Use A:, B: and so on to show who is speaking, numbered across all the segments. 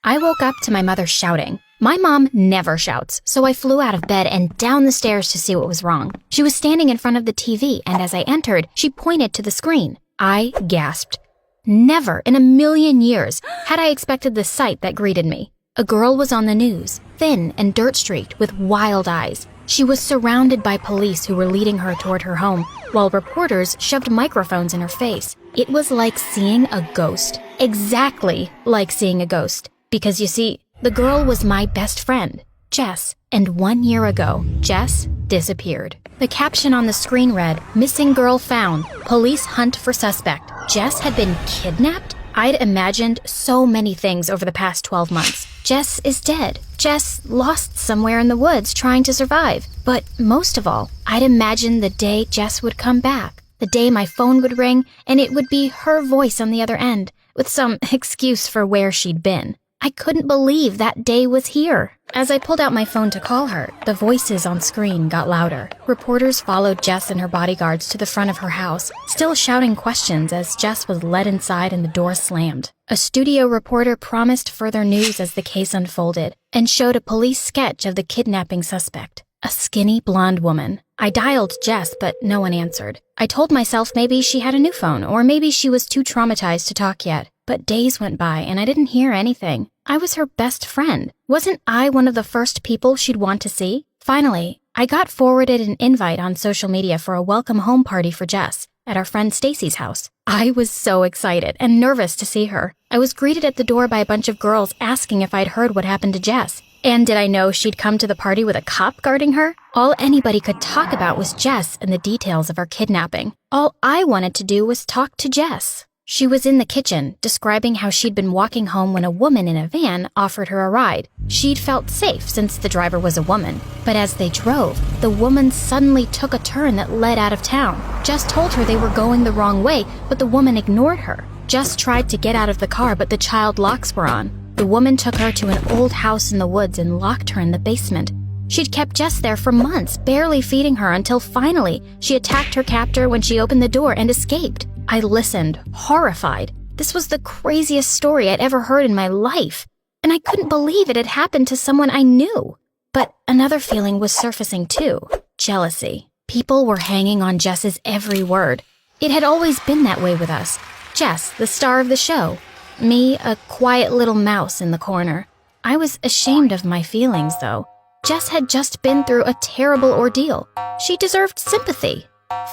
A: I woke up to my mother shouting. My mom never shouts, so I flew out of bed and down the stairs to see what was wrong. She was standing in front of the TV, and as I entered, she pointed to the screen. I gasped. Never in a million years had I expected the sight that greeted me. A girl was on the news, thin and dirt-streaked with wild eyes. She was surrounded by police who were leading her toward her home, while reporters shoved microphones in her face. It was like seeing a ghost. Exactly like seeing a ghost. Because you see, the girl was my best friend, Jess, and 1 year ago, Jess disappeared. The caption on the screen read, "Missing girl found. Police hunt for suspect." Jess had been kidnapped? I'd imagined so many things over the past 12 months. Jess is dead. Jess lost somewhere in the woods trying to survive. But most of all, I'd imagined the day Jess would come back. The day my phone would ring, and it would be her voice on the other end, with some excuse for where she'd been. I couldn't believe that day was here. As I pulled out my phone to call her, the voices on screen got louder. Reporters followed Jess and her bodyguards to the front of her house, still shouting questions as Jess was led inside and the door slammed. A studio reporter promised further news as the case unfolded and showed a police sketch of the kidnapping suspect, a skinny blonde woman. I dialed Jess, but no one answered. I told myself maybe she had a new phone, or maybe she was too traumatized to talk yet. But days went by and I didn't hear anything. I was her best friend. Wasn't I one of the first people she'd want to see? Finally, I got forwarded an invite on social media for a welcome home party for Jess at our friend Stacy's house. I was so excited and nervous to see her. I was greeted at the door by a bunch of girls asking if I'd heard what happened to Jess. And did I know she'd come to the party with a cop guarding her? All anybody could talk about was Jess and the details of her kidnapping. All I wanted to do was talk to Jess. She was in the kitchen, describing how she'd been walking home when a woman in a van offered her a ride. She'd felt safe since the driver was a woman. But as they drove, the woman suddenly took a turn that led out of town. Jess told her they were going the wrong way, but the woman ignored her. Jess tried to get out of the car, but the child locks were on. The woman took her to an old house in the woods and locked her in the basement. She'd kept Jess there for months, barely feeding her until finally she attacked her captor when she opened the door and escaped. I listened, horrified. This was the craziest story I'd ever heard in my life, and I couldn't believe it had happened to someone I knew. But another feeling was surfacing too, jealousy. People were hanging on Jess's every word. It had always been that way with us. Jess, the star of the show. Me, a quiet little mouse in the corner. I was ashamed of my feelings, though. Jess had just been through a terrible ordeal. She deserved sympathy.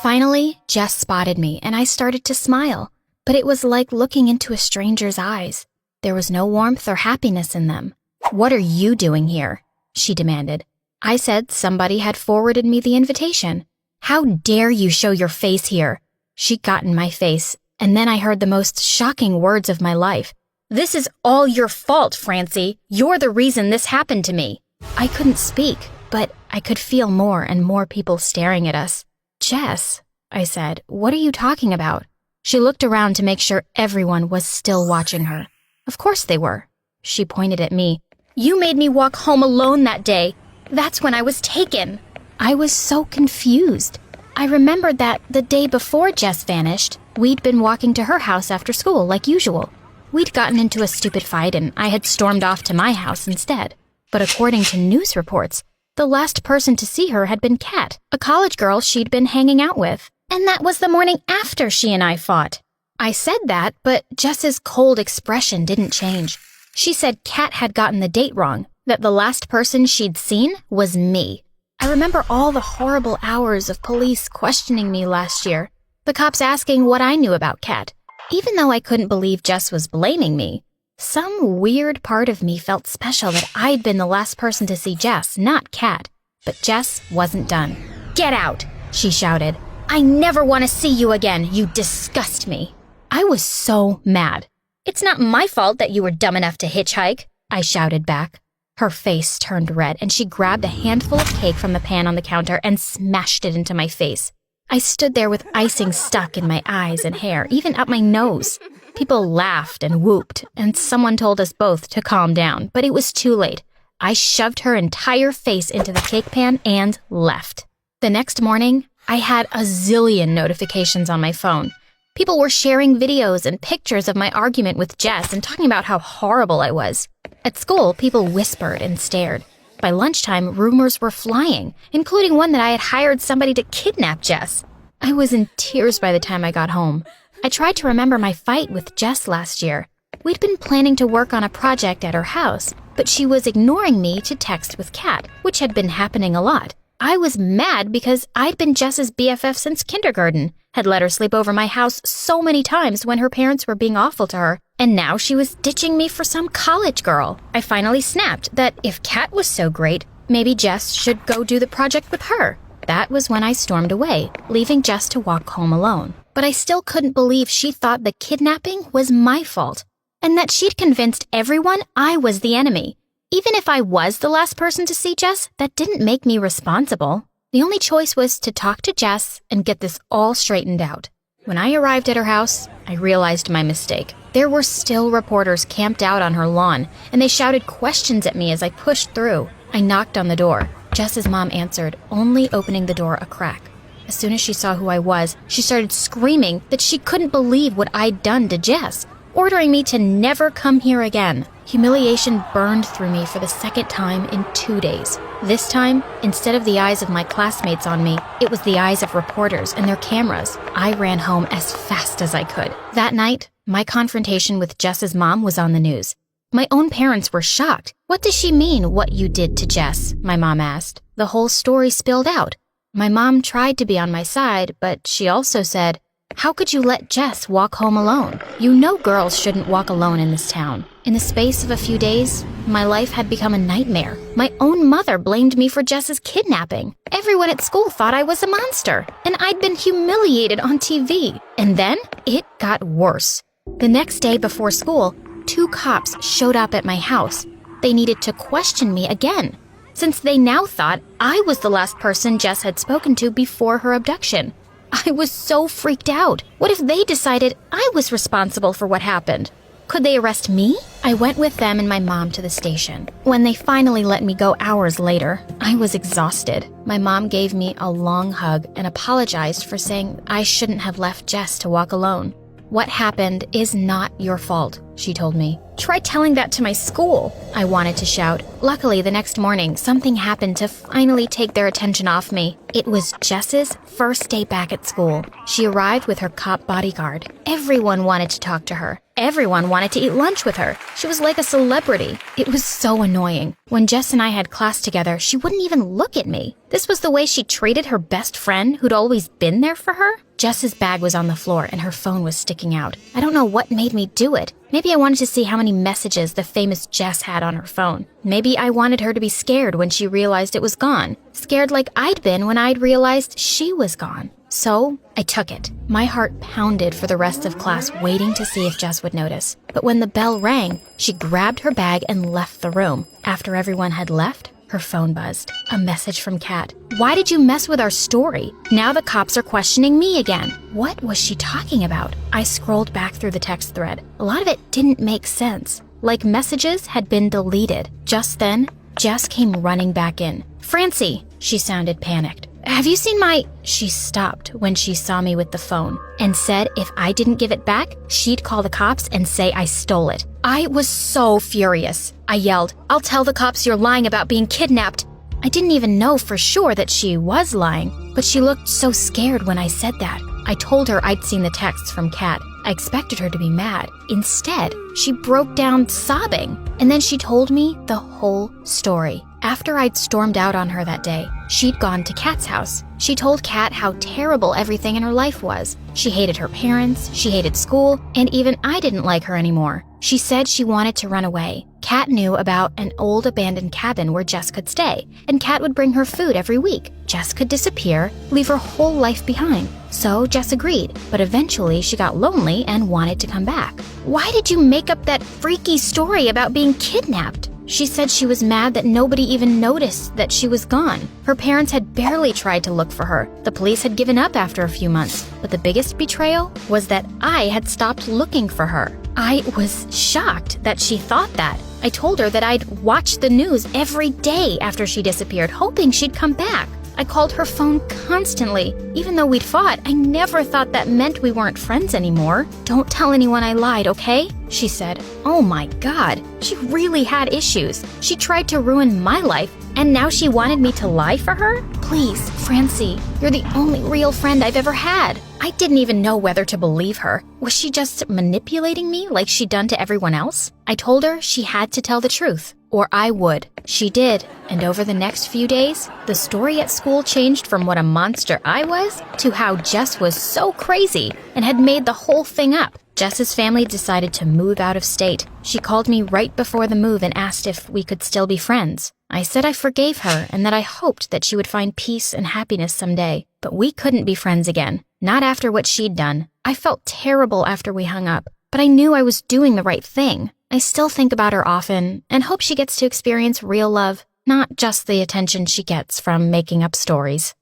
A: Finally, Jess spotted me, and I started to smile. But it was like looking into a stranger's eyes. There was no warmth or happiness in them. "What are you doing here?" she demanded. I said somebody had forwarded me the invitation. "How dare you show your face here?" She got in my face, and then I heard the most shocking words of my life. "This is all your fault, Francie. You're the reason this happened to me." I couldn't speak, but I could feel more and more people staring at us. "Jess," I said, "what are you talking about?" She looked around to make sure everyone was still watching her. Of course they were. She pointed at me. "You made me walk home alone that day. That's when I was taken." I was so confused. I remembered that the day before Jess vanished, we'd been walking to her house after school like usual. We'd gotten into a stupid fight and I had stormed off to my house instead. But according to news reports, the last person to see her had been Kat, a college girl she'd been hanging out with. And that was the morning after she and I fought. I said that, but Jess's cold expression didn't change. She said Kat had gotten the date wrong, that the last person she'd seen was me. I remember all the horrible hours of police questioning me last year, the cops asking what I knew about Kat. Even though I couldn't believe Jess was blaming me, some weird part of me felt special that I'd been the last person to see Jess, not Kat. But Jess wasn't done. "Get out!" she shouted. "I never want to see you again. You disgust me." I was so mad. "It's not my fault that you were dumb enough to hitchhike," I shouted back. Her face turned red and she grabbed a handful of cake from the pan on the counter and smashed it into my face. I stood there with icing stuck in my eyes and hair, even up my nose. People laughed and whooped, and someone told us both to calm down, but it was too late. I shoved her entire face into the cake pan and left. The next morning, I had a zillion notifications on my phone. People were sharing videos and pictures of my argument with Jess and talking about how horrible I was. At school, people whispered and stared. By lunchtime, rumors were flying, including one that I had hired somebody to kidnap Jess. I was in tears by the time I got home. I tried to remember my fight with Jess last year. We'd been planning to work on a project at her house, but she was ignoring me to text with Kat, which had been happening a lot. I was mad because I'd been Jess's BFF since kindergarten, had let her sleep over my house so many times when her parents were being awful to her, and now she was ditching me for some college girl. I finally snapped that if Kat was so great, maybe Jess should go do the project with her. That was when I stormed away, leaving Jess to walk home alone. But I still couldn't believe she thought the kidnapping was my fault, and that she'd convinced everyone I was the enemy. Even if I was the last person to see Jess, that didn't make me responsible. The only choice was to talk to Jess and get this all straightened out. When I arrived at her house, I realized my mistake. There were still reporters camped out on her lawn, and they shouted questions at me as I pushed through. I knocked on the door. Jess's mom answered, only opening the door a crack. As soon as she saw who I was, she started screaming that she couldn't believe what I'd done to Jess, ordering me to never come here again. Humiliation burned through me for the second time in 2 days. This time, instead of the eyes of my classmates on me, it was the eyes of reporters and their cameras. I ran home as fast as I could. That night, my confrontation with Jess's mom was on the news. My own parents were shocked. "What does she mean, what you did to Jess?" my mom asked. The whole story spilled out. My mom tried to be on my side, but she also said, "How could you let Jess walk home alone? You know girls shouldn't walk alone in this town." In the space of a few days, my life had become a nightmare. My own mother blamed me for Jess's kidnapping. Everyone at school thought I was a monster, and I'd been humiliated on TV. And then it got worse. The next day before school, 2 cops showed up at my house. They needed to question me again, since they now thought I was the last person Jess had spoken to before her abduction. I was so freaked out. What if they decided I was responsible for what happened? Could they arrest me? I went with them and my mom to the station. When they finally let me go hours later, I was exhausted. My mom gave me a long hug and apologized for saying I shouldn't have left Jess to walk alone. "What happened is not your fault," she told me. "Try telling that to my school," I wanted to shout. Luckily, the next morning, something happened to finally take their attention off me. It was Jess's first day back at school. She arrived with her cop bodyguard. Everyone wanted to talk to her. Everyone wanted to eat lunch with her. She was like a celebrity. It was so annoying. When Jess and I had class together, she wouldn't even look at me. This was the way she treated her best friend who'd always been there for her? Jess's bag was on the floor and her phone was sticking out. I don't know what made me do it. Maybe I wanted to see how many messages the famous Jess had on her phone. Maybe I wanted her to be scared when she realized it was gone. Scared like I'd been when I'd realized she was gone. So, I took it. My heart pounded for the rest of class, waiting to see if Jess would notice. But when the bell rang, she grabbed her bag and left the room. After everyone had left, her phone buzzed. A message from Kat. "Why did you mess with our story? Now the cops are questioning me again." What was she talking about? I scrolled back through the text thread. A lot of it didn't make sense. Like messages had been deleted. Just then, Jess came running back in. "Francie," she sounded panicked. "Have you seen my—" She stopped when she saw me with the phone and said if I didn't give it back, she'd call the cops and say I stole it. I was so furious. I yelled, "I'll tell the cops you're lying about being kidnapped." I didn't even know for sure that she was lying, but she looked so scared when I said that. I told her I'd seen the texts from Kat. I expected her to be mad. Instead, she broke down sobbing, and then she told me the whole story. After I'd stormed out on her that day, she'd gone to Kat's house. She told Kat how terrible everything in her life was. She hated her parents, she hated school, and even I didn't like her anymore. She said she wanted to run away. Kat knew about an old abandoned cabin where Jess could stay, and Kat would bring her food every week. Jess could disappear, leave her whole life behind. So Jess agreed, but eventually she got lonely and wanted to come back. "Why did you make up that freaky story about being kidnapped?" She said she was mad that nobody even noticed that she was gone. Her parents had barely tried to look for her. The police had given up after a few months. But the biggest betrayal was that I had stopped looking for her. I was shocked that she thought that. I told her that I'd watched the news every day after she disappeared, hoping she'd come back. I called her phone constantly. Even though we'd fought, I never thought that meant we weren't friends anymore. Don't tell anyone I lied, okay? She said. Oh my God, she really had issues. She tried to ruin my life, and now she wanted me to lie for her? Please, Francie, you're the only real friend I've ever had. I didn't even know whether to believe her. Was she just manipulating me like she'd done to everyone else? I told her she had to tell the truth, or I would. She did, and over the next few days, the story at school changed from what a monster I was to how Jess was so crazy and had made the whole thing up. Jess's family decided to move out of state. She called me right before the move and asked if we could still be friends. I said I forgave her and that I hoped that she would find peace and happiness someday. But we couldn't be friends again, not after what she'd done. I felt terrible after we hung up, but I knew I was doing the right thing. I still think about her often and hope she gets to experience real love, not just the attention she gets from making up stories.